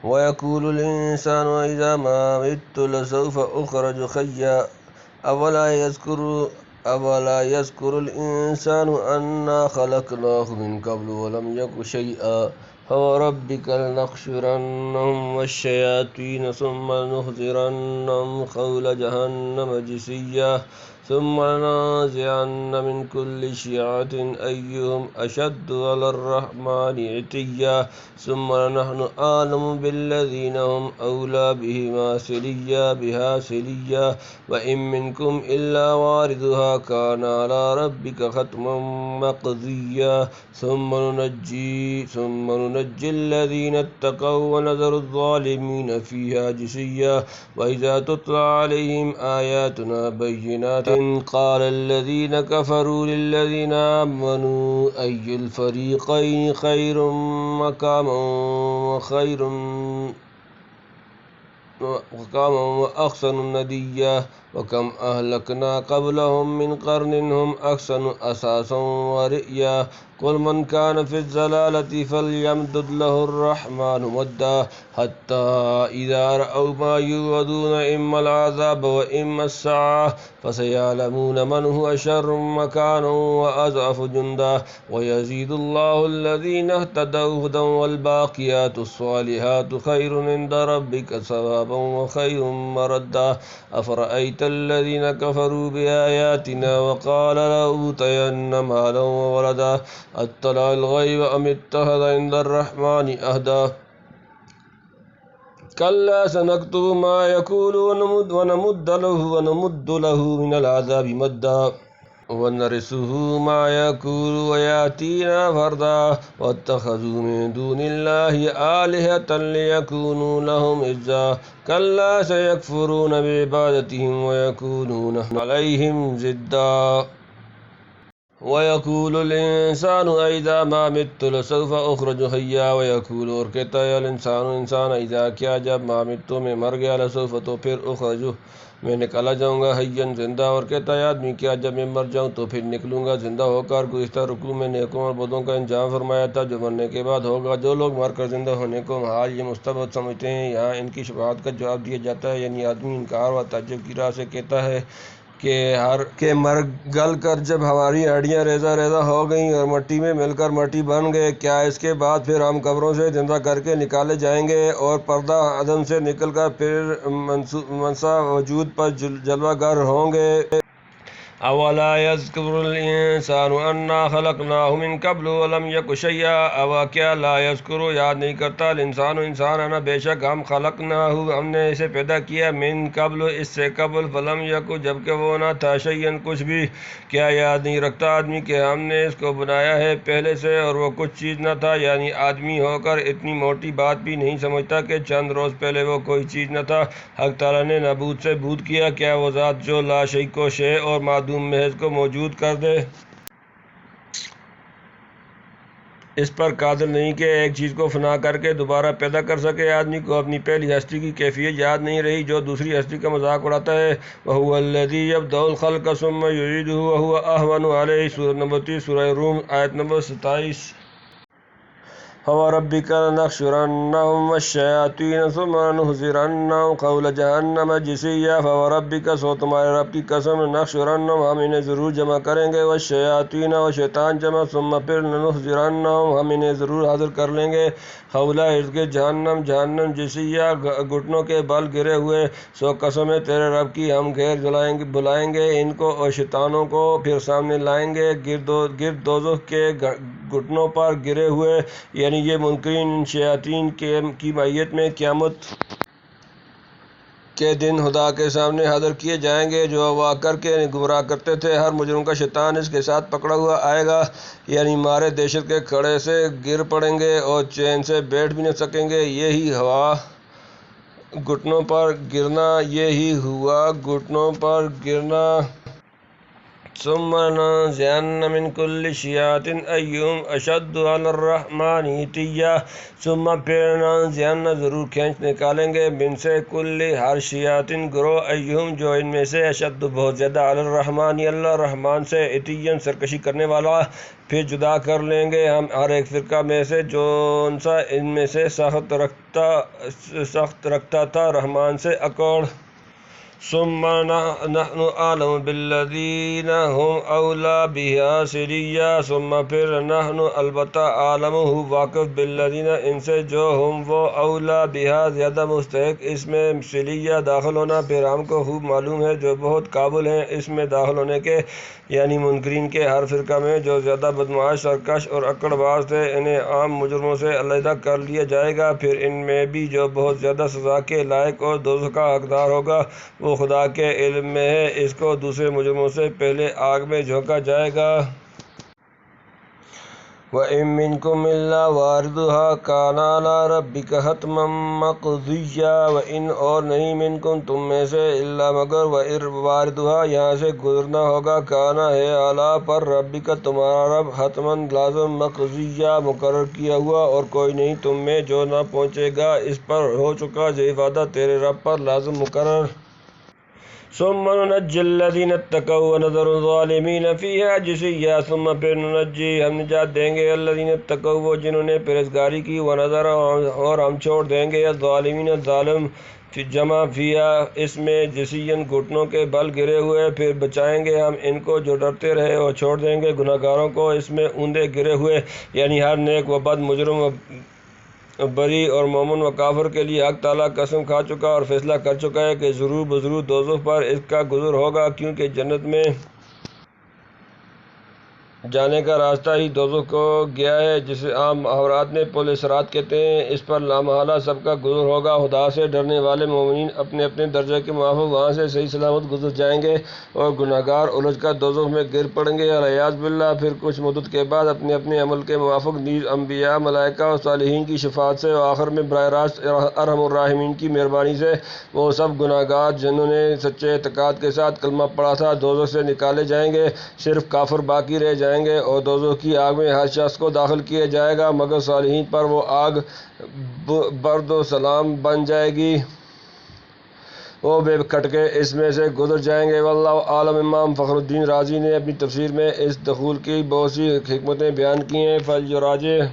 ويقول الإنسان إذا ما مت لسوف أخرج حيا أولا يذكر الإنسان أنا خلقناه من قبل ولم يك شيئا فوربك لنحشرنهم والشياطين ثم لنحضرنهم حول جهنم جثيا ثم لننزعن من كل شيعة أيهم أشد على الرحمن عتيا ثم لنحن أعلم بالذين هم أولى بها سليا وإن منكم إلا واردها كان على ربك حتما مقضيا ثم ننجي الذين اتقوا ونذر الظالمين فيها جثيا وإذا تتلى عليهم آياتنا بينات قال الذين كفروا للذين آمنوا أي الفريقين خير مقاما وأحسن نديا وكم أهلكنا قبلهم من قرن هم أحسن أثاثا ورئيا قل من كان في الضلالة فليمدد له الرحمن مدا حتى إذا رأوا ما يوعدون إما العذاب وإما الساعة فسيعلمون من هو شر مكانا وأضعف جندا ويزيد الله الذين اهتدوا هدى والباقيات الصالحات خير عند ربك ثوابا وخير مردا أفرأيت الذين كفروا بآياتنا وقال لأوتين مالا وولدا اطلع الغيب أم اتخذ عند الرحمن عهدا كلا سنكتب ما يقول ونمد له من العذاب مدا ونرثه ما يقول ويأتينا فردا واتخذوا من دون الله آلهة ليكونوا لهم عزا كلا سيكفرون بعبادتهم ويكونون عليهم ضدا ويقول الإنسان إذا ما مت لسوف أخرج حيا ويقول اور کہتا ہے انسان اذا کیا جب ما مت میں مر گیا لسوف تو پھر اخرج میں نکالا جاؤں گا حیاً زندہ اور کہتا ہے آدمی کیا جب میں مر جاؤں تو پھر نکلوں گا زندہ ہو کر گزشتہ رکوع میں نیکوں اور بدوں کا انجام فرمایا تھا جو مرنے کے بعد ہوگا جو لوگ مر کر زندہ ہونے کو محال یہ مستبعد سمجھتے ہیں یہاں ان کی شبہات کا جواب دیا جاتا ہے یعنی آدمی انکار و تعجب کی راہ سے کہتا ہے کہ مر گل کر جب ہماری ہڈیاں ریزہ ہو گئیں اور مٹی میں مل کر مٹی بن گئے کیا اس کے بعد پھر ہم قبروں سے زندہ کر کے نکالے جائیں گے اور پردہ عدم سے نکل کر پھر منصا وجود پر جلوہ گر ہوں گے اولا یذکر الانسان انا خلقناہ من قبل ولم یک شیئا اوا کیا لا یذکر یاد نہیں کرتا انسان انا بے شک ہم خلقناہ ہم نے اسے پیدا کیا من قبل اس سے قبل ولم یک جبکہ وہ نہ تھا شیئا کچھ بھی کیا یاد نہیں رکھتا آدمی کہ ہم نے اس کو بنایا ہے پہلے سے اور وہ کچھ چیز نہ تھا یعنی آدمی ہو کر اتنی موٹی بات بھی نہیں سمجھتا کہ چند روز پہلے وہ کوئی چیز نہ تھا حق تعالیٰ نے نابود سے بود کیا کیا وہ ذات جو لا شیء کو شے اور معدوم محض کو موجود کر دے اس پر قادر نہیں کہ ایک چیز کو فنا کر کے دوبارہ پیدا کر سکے آدمی کو اپنی پہلی ہستی کی کیفیت یاد نہیں رہی جو دوسری ہستی کا مذاق اڑاتا ہے وَهُوَ الَّذِي يَبْدَأُ الْخَلْقَ ثُمَّ يُعِيدُهُ وَهُوَ أَهْوَنُ عَلَيْهِ سورۃ نمبر 30 سورہ روم آیت نمبر 27 فَوَرَبِّكَ لَنَحْشُرَنَّهُمْ وَالشَّيَاطِينَ ثُمَّ لَنُحْضِرَنَّهُمْ حَوْلَ جَهَنَّمَ جِثِيًّا فَوَرَبِّكَ سو تمہارے رب کی قسم لَنَحْشُرَنَّهُمْ ہم انہیں ضرور جمع کریں گے وَالشَّيَاطِينَ و شیطان جمع ثم پھر لَنُحْضِرَنَّهُمْ ہم انہیں ضرور حاضر کر لیں گے حَوْلَ ارد جہنم جِثِيًّا گھٹنوں کے بل گرے ہوئے سو قسم ہے تیرے رب کی ہم گھیر بلائیں گے ان کو اور شیطانوں کو پھر سامنے لائیں گے گرد دوزخ کے گھٹنوں پر گرے ہوئے یعنی یہ منکرین شیاطین کی معیت میں قیامت کے دن خدا کے سامنے حاضر کیے جائیں گے جو اغوا کر کے گمراہ کرتے تھے ہر مجرم کا شیطان اس کے ساتھ پکڑا ہوا آئے گا یعنی مارے دہشت کے کھڑے سے گر پڑیں گے اور چین سے بیٹھ بھی نہ سکیں گے یہی ہوا گھٹنوں پر گرنا ثم لننزعن من كل شيعة أيهم أشد على الرحمن عتيا ثم پھر لننزعن ضرور کھینچ نکالیں گے من سے کل ہر شیاطن گروہ ایہم جو ان میں سے اشد بہت زیادہ علی الرحمن اللہ رحمان سے عتیاً سرکشی کرنے والا پھر جدا کر لیں گے ہم ہر ایک فرقہ میں سے جو سا ان میں سے سخت رکھتا تھا رحمان سے اکڑ ثم نحن اعلم بالذین هم اولا بها سریا ثم پھر نحن البتہ عالم ہو واقف بالذین ان سے جو ہم وہ اولا بها زیادہ مستحق اس میں سریا داخل ہونا پھر ہم کو خوب معلوم ہے جو بہت قابل ہیں اس میں داخل ہونے کے یعنی منکرین کے ہر فرقہ میں جو زیادہ بدمعاش سرکش اور اکڑ باز تھے انہیں عام مجرموں سے علیحدہ کر لیا جائے گا پھر ان میں بھی جو بہت زیادہ سزا کے لائق اور دوزخ کا حقدار ہوگا وہ خدا کے علم میں ہے اس کو دوسرے مجرموں سے پہلے آگ میں جھونکا جائے گا وَإِن مِّنكُمْ إِلَّا وَارِدُهَا كَانَ عَلَىٰ رَبِّكَ حَتْمًا مَّقْضِيًّا وَإِن اور نہیں منکم تم میں سے الا مگر واردها یہاں سے گزرنا ہوگا کانا ہے اعلیٰ پر ربک تمہارا رب حتماً لازم مقضیہ مقرر کیا ہوا اور کوئی نہیں تم میں جو نہ پہنچے گا اس پر ہو چکا جو وعدہ تیرے رب پر لازم مقرر ثم ننجی الذین اتقوا ونذر الظالمین فیہا جثیا ثم پھر ننجی ہم نجات دیں گے الذین اتقوا وہ جنہوں نے پرہیزگاری کی ونذر اور ہم چھوڑ دیں گے الظالمین ظالم جمع فیا اس میں جثین گھٹنوں کے بل گرے ہوئے پھر بچائیں گے ہم ان کو جو ڈرتے رہے اور چھوڑ دیں گے گناہ گاروں کو اس میں اوندے گرے ہوئے یعنی ہر نیک و بد مجرم بری اور مومن و کافر کے لیے حق تعالیٰ قسم کھا چکا اور فیصلہ کر چکا ہے کہ ضرور بضرور دوزخ پر اس کا گزر ہوگا کیونکہ جنت میں جانے کا راستہ ہی دوزخ کو گیا ہے جسے عام محاورات میں پل صراط کہتے ہیں اس پر لامحالہ سب کا گزر ہوگا خدا سے ڈرنے والے مومنین اپنے اپنے درجے کے موافق وہاں سے صحیح سلامت گزر جائیں گے اور گناہ گار الجھ کر دوزخ میں گر پڑیں گے الیاذ باللہ پھر کچھ مدت کے بعد اپنے اپنے عمل کے موافق نیز انبیاء ملائکہ اور صالحین کی شفاعت سے اور آخر میں براہ راست ارحم الراحمین کی مہربانی سے وہ سب گناہ گار جنہوں نے سچے اعتقاد کے ساتھ کلمہ پڑھا تھا دوزخ سے نکالے جائیں گے صرف کافر باقی رہ جائیں گے اور دوزخ کی آگ میں ہر شخص کو داخل کیا جائے گا مگر صالحین پر وہ آگ برد و سلام بن جائے گی وہ بے کھٹکے اس میں سے گزر جائیں گے واللہ عالم امام فخر الدین رازی نے اپنی تفسیر میں اس دخول کی بہت سی حکمتیں بیان کی ہیں فَلْيُرَاجِعْ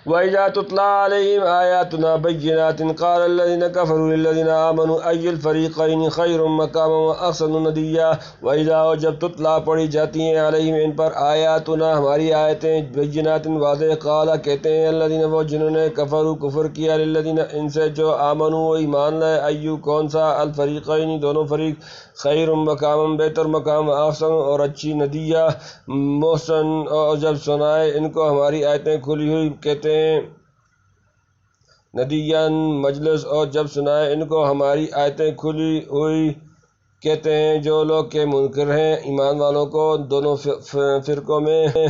وَإِذَا تُتْلَىٰ عَلَيْهِمْ آيَاتُنَا بَيِّنَاتٍ قَالَ الَّذِينَ كَفَرُوا لِلَّذِينَ آمَنُوا أَيُّ الْفَرِيقَيْنِ خَيْرٌ مَّقَامًا وَأَحْسَنُ نَدِيًّا وَإِذَا اور جب تتلا پڑھی جاتی ہیں علیہم ان پر آیاتنا ہماری آیتیں بینات واضح قال کہتے ہیں الذین وہ جنہوں نے کفروا کفر کیا للذین ان سے جو آمنوا وہ ایمان لائے ایو کون سا الفریقین دونوں فریق خیر مقام بہتر مقام احسن اور اچھی ندیہ محسن اور جب سنائے ان کو ہماری آیتیں کھلی ہوئی کہتے ہیں ندیان مجلس اور جب سنائے ان کو ہماری آیتیں کھلی ہوئی کہتے ہیں جو لوگ کے منکر ہیں ایمان والوں کو دونوں فرقوں میں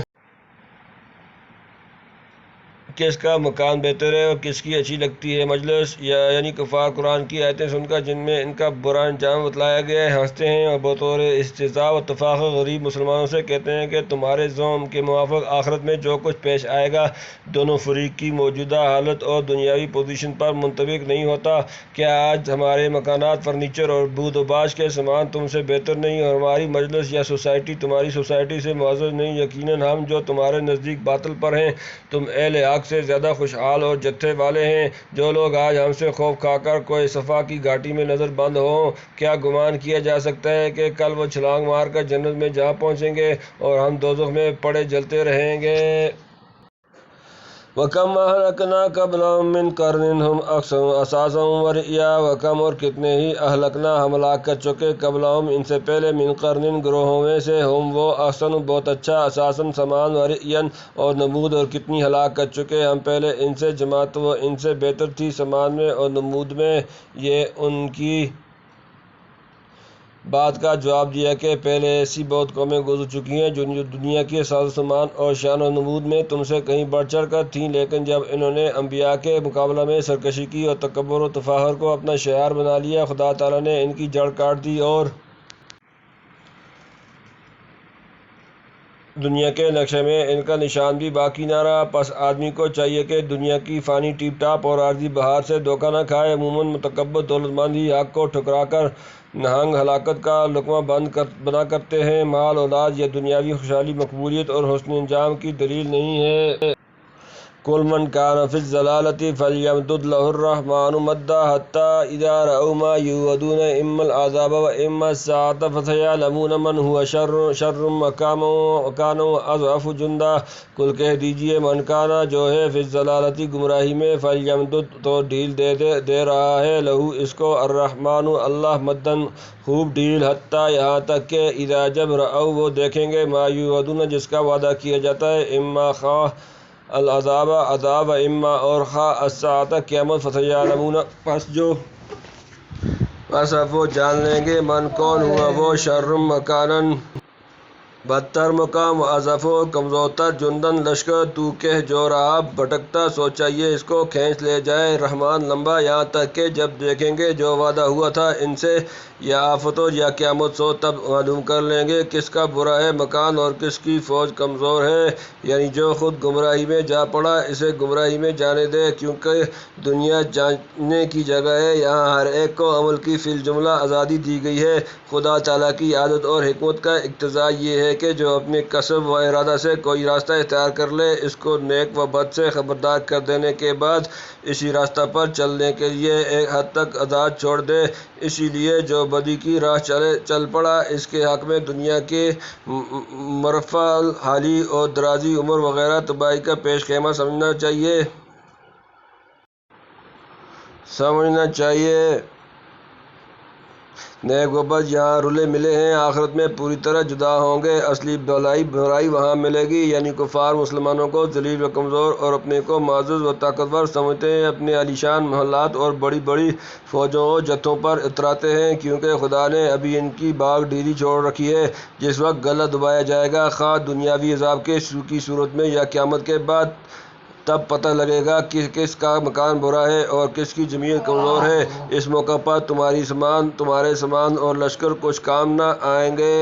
کس کا مکان بہتر ہے اور کس کی اچھی لگتی ہے مجلس یعنی کفار قرآن کی آیتیں سن کر جن میں ان کا برا انجام بتلایا گیا ہے ہنستے ہیں اور بطور استہزاء و تفاخر غریب مسلمانوں سے کہتے ہیں کہ تمہارے زعم کے موافق آخرت میں جو کچھ پیش آئے گا دونوں فریق کی موجودہ حالت اور دنیاوی پوزیشن پر منطبق نہیں ہوتا کیا آج ہمارے مکانات فرنیچر اور بود و باش کے سامان تم سے بہتر نہیں اور ہماری مجلس یا سوسائٹی تمہاری سوسائٹی سے معزز نہیں یقیناً ہم جو تمہارے نزدیک باطل پر ہیں تم اہل حق سے زیادہ خوشحال اور جتھے والے ہیں جو لوگ آج ہم سے خوف کھا کر کوئی صفا کی گھاٹی میں نظر بند ہوں کیا گمان کیا جا سکتا ہے کہ کل وہ چھلانگ مار کر جنت میں جہاں پہنچیں گے اور ہم دوزخ میں پڑے جلتے رہیں گے وَكَمْ أَهْلَكْنَا قَبْلَهُم مِّن قَرْنٍ هُمْ أَحْسَنُ أَثَاثًا وَرِئْيًا وَكَمْ اور کتنے ہی اہلکنا ہم ہلاک کر چکے قبلہم ان سے پہلے من قرن گروہوں میں سے ہم وہ احسن بہت اچھا اساساً سامان ورئیا اور نمود اور کتنی ہلاک کر چکے ہم پہلے ان سے جماعت وہ ان سے بہتر تھی سامان میں اور نمود میں یہ ان کی بات کا جواب دیا کہ پہلے ایسی بہت قومیں گزر چکی ہیں جو دنیا کی ساز و سامان اور شان و نمود میں تم سے کہیں بڑھ چڑھ کر تھیں لیکن جب انہوں نے انبیاء کے مقابلہ میں سرکشی کی اور تکبر و تفاخر کو اپنا شعار بنا لیا خدا تعالیٰ نے ان کی جڑ کاٹ دی اور دنیا کے نقشے میں ان کا نشان بھی باقی نہ رہا۔ پس آدمی کو چاہیے کہ دنیا کی فانی ٹیپ ٹاپ اور عارضی بہار سے دھوکہ نہ کھائے۔ عموماً متکبر دولت مند ہی حق کو ٹھکرا کر نہنگ ہلاکت کا لقمہ بنا کرتے ہیں۔ مال، اولاد یا دنیاوی خوشحالی مقبولیت اور حسن انجام کی دلیل نہیں ہے۔ قُلْ مَنْ كَانَ فِي الضَّلَالَةِ فَلْيَمْدُدْ لَهُ الرَّحْمَٰنُ مَدًّا حَتَّىٰ إِذَا رَأَوْا مَا يُوعَدُونَ إِمَّا الْعَذَابَ وَإِمَّا السَّاعَةَ فَسَيَعْلَمُونَ مَنْ هُوَ شَرٌّ مَّكَانًا وَأَضْعَفُ جُنْدًا۔ قُلْ کہہ دیجئے من کانا جو ہے فی الضلالۃ گمراہی میں، فلیمدد تو ڈھیل دے رہا ہے، لہو اس کو، الرحمٰن اللہ، مدن خوب ڈھیل، حتیٰ یہاں تک کہ اذا جب رأوا وہ دیکھیں گے، ما یوعدون جس کا وعدہ کیا جاتا ہے، اما خواہ العذاب عذاب و اما اور خواہ الساعۃ قیامت، فسیعلمون پس اب وہ جان لیں گے، من کون ہوا وہ، شر مکانن بدتر مقام، و اضعف کمزورتر، جندن لشکر، تو کہہ جو رہا بھٹکتا سو چاہیے اس کو کھینچ لے جائے رحمان لمبا، یہاں تک کہ جب دیکھیں گے جو وعدہ ہوا تھا ان سے، یا آفت ہو یا قیامت سو، تب معلوم کر لیں گے کس کا برا ہے مکان اور کس کی فوج کمزور ہے۔ یعنی جو خود گمراہی میں جا پڑا اسے گمراہی میں جانے دے، کیونکہ دنیا جاننے کی جگہ ہے، یہاں ہر ایک کو عمل کی فی الجملہ آزادی دی گئی ہے۔ خدا تعالیٰ کی عادت اور حکمت کا اقتضا یہ ہے کہ جو اپنے کسب و ارادہ سے کوئی راستہ اختیار کر لے، اس کو نیک و بد سے خبردار کر دینے کے بعد اسی راستہ پر چلنے کے لیے ایک حد تک آزاد چھوڑ دے۔ اسی لیے جو بدی کی راہ چل پڑا اس کے حق میں دنیا کے مرفع الحالی اور درازی عمر وغیرہ تباہی کا پیش خیمہ سمجھنا چاہیے۔ نیک و بد یہاں رلے ملے ہیں، آخرت میں پوری طرح جدا ہوں گے۔ اصلی برائی وہاں ملے گی، یعنی کفار مسلمانوں کو ذلیل و کمزور اور اپنے کو معزز و طاقتور سمجھتے ہیں، اپنے عالیشان محلات اور بڑی بڑی فوجوں و جتھوں پر اتراتے ہیں، کیونکہ خدا نے ابھی ان کی باگ ڈھیلی چھوڑ رکھی ہے۔ جس وقت گلہ دبایا جائے گا، خواہ دنیاوی عذاب کی صورت میں یا قیامت کے بعد، تب پتہ لگے گا کہ کس کا مکان برا ہے اور کس کی ضمیر کمزور ہے۔ اس موقع پر تمہارے سامان اور لشکر کچھ کام نہ آئیں گے۔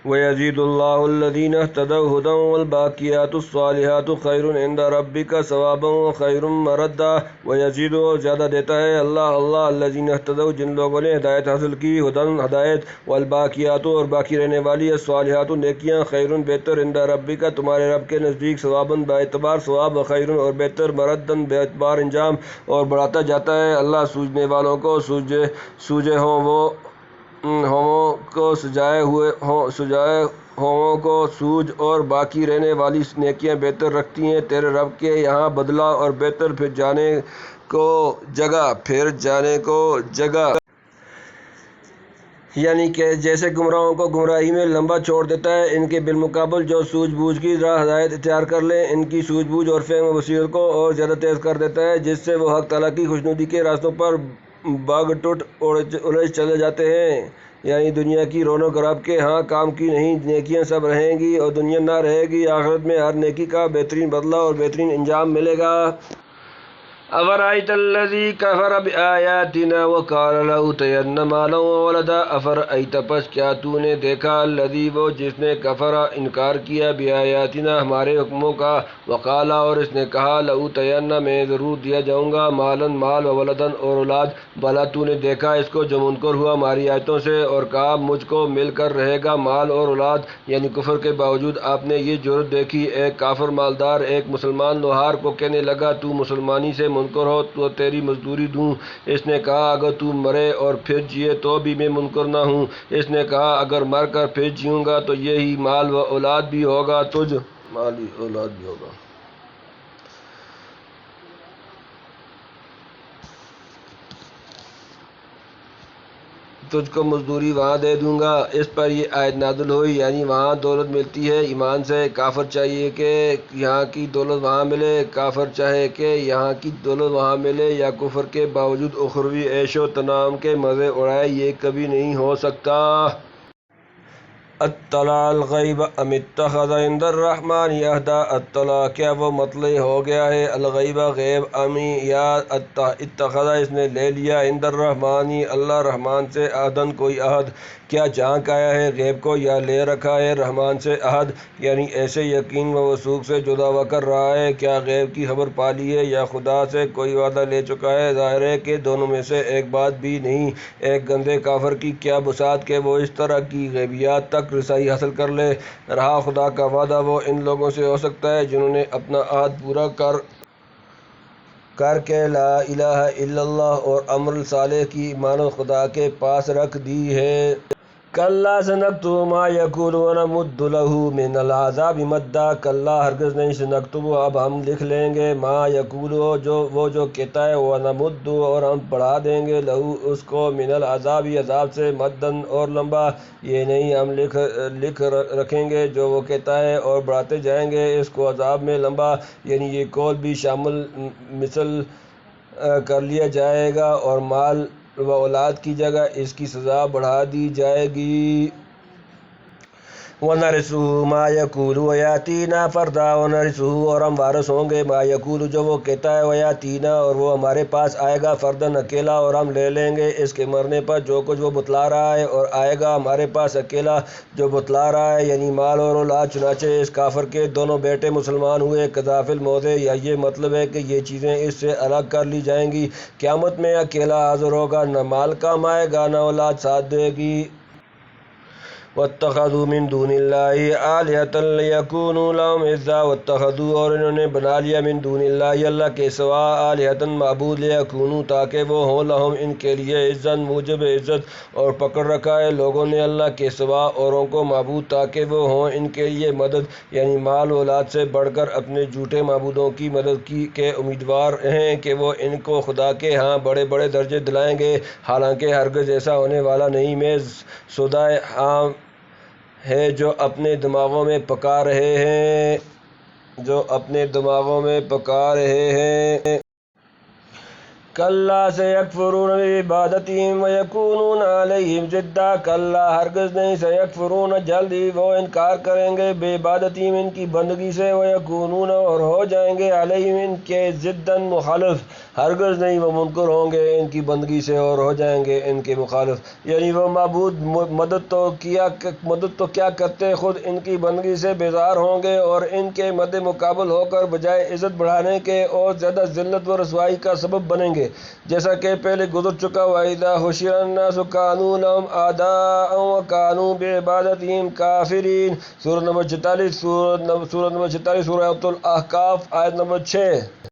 وَيَزِيدُ اللَّهُ الَّذِينَ اهْتَدَوْا هُدًى وَالْبَاقِيَاتُ الصَّالِحَاتُ خَيْرٌ عِندَ رَبِّكَ ثَوَابًا وَخَيْرٌ مَّرَدًّا۔ وَيَزِيدُ زیادہ دیتا ہے اللہ الَّذِينَ اهْتَدَوْا جن لوگوں نے ہدایت حاصل کی، ہدًى ہدایت، وَالْبَاقِيَاتُ اور باقی رہنے والی، الصَّالِحَاتُ نیکیاں، خَيْرٌ بہتر، عِندَ رَبِّكَ تمہارے رب کے نزدیک، ثواباً باعتبار ثواب، وخَيْرٌ اور بہتر، مَرَدًّا باعتبار انجام، اور بڑھاتا جاتا ہے۔ اللہ سوجنے والوں کو سوجے ہوموں کو سجائے ہوموں کو سوج اور باقی رہنے والی نیکیاں بہتر رکھتی ہیں تیرے رب کے یہاں بدلہ اور بہتر، پھر جانے کو جگہ۔ یعنی کہ جیسے گمراہوں کو گمراہی میں لمبا چھوڑ دیتا ہے، ان کے بالمقابل جو سوجھ بوجھ کی راہ ہدایت اختیار کر لیں، ان کی سوجھ بوجھ اور فہم و بصیرت کو اور زیادہ تیز کر دیتا ہے، جس سے وہ حق تعالیٰ کی خوشنودی کے راستوں پر بھاگ ٹوٹ الجھ چلے جاتے ہیں۔ یعنی دنیا کی رونق رب کے ہاں کام کی نہیں، نیکیاں سب رہیں گی اور دنیا نہ رہے گی، آخرت میں ہر نیکی کا بہترین بدلہ اور بہترین انجام ملے گا۔ أَفَرَأَيْتَ الَّذِي كَفَرَ بِآيَاتِنَا وَقَالَ لَأُوتَيَنَّ مَالًا وَوَلَدًا۔ أَفَرَأَيْتَ پس کیا تو نے دیکھا، الَّذِي وہ جس نے کفر انکار کیا، بِآيَاتِنَا ہمارے حکموں کا، وَقَالَ اور اس نے کہا، لَأُوتَيَنَّ میں ضرور دیا جاؤں گا، مَالًا مال، وَوَلَدًا اور اولاد۔ بھلا تو نے دیکھا اس کو جو منکر ہوا ہماری آیتوں سے اور کہا مجھ کو مل کر رہے گا مال اور اولاد، یعنی کفر کے باوجود آپ نے یہ جرأت دیکھی۔ ایک کافر مالدار ایک مسلمان لوہار کو کہنے لگا، تو مسلمانی سے منکر ہو تو تیری مزدوری دوں۔ اس نے کہا اگر تو مرے اور پھر جیے تو بھی میں منکر نہ ہوں۔ اس نے کہا اگر مر کر پھر جیوں گا تو یہی مال و اولاد بھی ہوگا تجھ کو مزدوری وہاں دے دوں گا۔ اس پر یہ آیت نازل ہوئی، یعنی وہاں دولت ملتی ہے ایمان سے، کافر چاہیے کہ یہاں کی دولت وہاں ملے، کافر چاہے کہ یہاں کی دولت وہاں ملے، یا کفر کے باوجود اخروی عیش و تنعم کے مزے اڑائے، یہ کبھی نہیں ہو سکتا۔ اطلع الغیب ام اتخذ عند الرحمن عہدا، اطلع کیا وہ مطلع ہو گیا ہے، الغیب غیب، امی یا اتخذ اس نے لے لیا، عند الرحمن اللہ رحمان سے، عہدن کوئی عہد، کیا جھانک آیا ہے غیب کو یا لے رکھا ہے رحمان سے عہد، یعنی ایسے یقین و وثوق سے جو دعویٰ کر رہا ہے، کیا غیب کی خبر پا لی ہے یا خدا سے کوئی وعدہ لے چکا ہے، ظاہر ہے کہ دونوں میں سے ایک بات بھی نہیں، ایک گندے کافر کی کیا بساط کہ وہ اس طرح کی غیبیات تک رسائی حاصل کر لے، رہا خدا کا وعدہ وہ ان لوگوں سے ہو سکتا ہے جنہوں نے اپنا عہد پورا کر کے لا الہ الا اللہ اور عمل صالح کی امانت خدا کے پاس رکھ دی ہے۔ کلا سنکتب ما یقول ونمد له من العذاب مدا، کلا ہرگز نہیں، سنکتب اب ہم لکھ لیں گے، ما یقول وہ جو کہتا ہے، ونمد اور ہم بڑھا دیں گے، لہو اس کو، من العذاب عذاب سے، مدن اور لمبا، یہ نہیں ہم لکھ رکھیں گے جو وہ کہتا ہے اور بڑھاتے جائیں گے اس کو عذاب میں لمبا، یعنی یہ قول بھی شامل مثل کر لیا جائے گا اور مال و اولاد کی جگہ اس کی سزا بڑھا دی جائے گی۔ وَنَرِثُهُ مَا يَقُولُ وَيَأْتِينَا فَرْدًا، وَنَرِثُهُ اور ہم وارث ہوں گے، مَا يَقُولُ جو وہ کہتا ہے، وَيَأْتِينَا اور وہ ہمارے پاس آئے گا، فرداً اکیلا، اور ہم لے لیں گے اس کے مرنے پر جو کچھ وہ بتلا رہا ہے، اور آئے گا ہمارے پاس اکیلا جو بتلا رہا ہے، یعنی مال اور اولاد، چنانچہ اس کافر کے دونوں بیٹے مسلمان ہوئے، قضا فی الموضع، یا یہ مطلب ہے کہ یہ چیزیں اس سے الگ کر لی جائیں گی، قیامت میں اکیلا حاضر ہوگا، نہ مال کام آئے گا نہ اولاد ساتھ دے گی۔ وَاتَّخَذُوا مِن دُونِ اللَّهِ آلِهَةً لِيَكُونُوا لَهُمْ عِزًّا، وَاتَّخَذُوا اور انہوں نے بنا لیا، من دون اللہ اللہ کے سوا، آلِهَةً معبود، لِيَكُونُوا تاکہ وہ ہوں، لہم ان کے لیے، عزًا موجب عزت، اور پکڑ رکھا ہے لوگوں نے اللہ کے سوا اوروں کو معبود تاکہ وہ ہوں ان کے لیے مدد، یعنی مال و اولاد سے بڑھ کر اپنے جھوٹے معبودوں کی مدد کے امیدوار ہیں کہ وہ ان کو خدا کے ہاں بڑے بڑے درجے دلائیں گے، حالانکہ ہرگز ایسا ہونے والا نہیں۔ میں سودائے عام ہے جو اپنے دماغوں میں پکا رہے ہیں، کلا سیکفرون بعبادتہم ویکونون علیہم ضدا، کلا ہرگز نہیں، سیکفرون جلد ہی وہ انکار کریں گے، بعبادتہم ان کی بندگی سے، ویکونون اور ہو جائیں گے، علیہم ان کے ضداً مخالف، ہرگز نہیں وہ منکر ہوں گے ان کی بندگی سے اور ہو جائیں گے ان کے مخالف، یعنی وہ معبود مدد تو کیا کرتے، خود ان کی بندگی سے بیزار ہوں گے اور ان کے مد مقابل ہو کر بجائے عزت بڑھانے کے اور زیادہ ذلت و رسوائی کا سبب بنیں گے، جیسا کہ پہلے گزر چکا، وَإِذَا حُشِرَ النَّاسُ كَانُوا لَهُمْ أَعْدَاءً وَكَانُوا بِعِبَادَتِهِمْ كَافِرِينَ۔ سورۃ نمبر 46 سورۃ الاحقاف آیت نمبر 6۔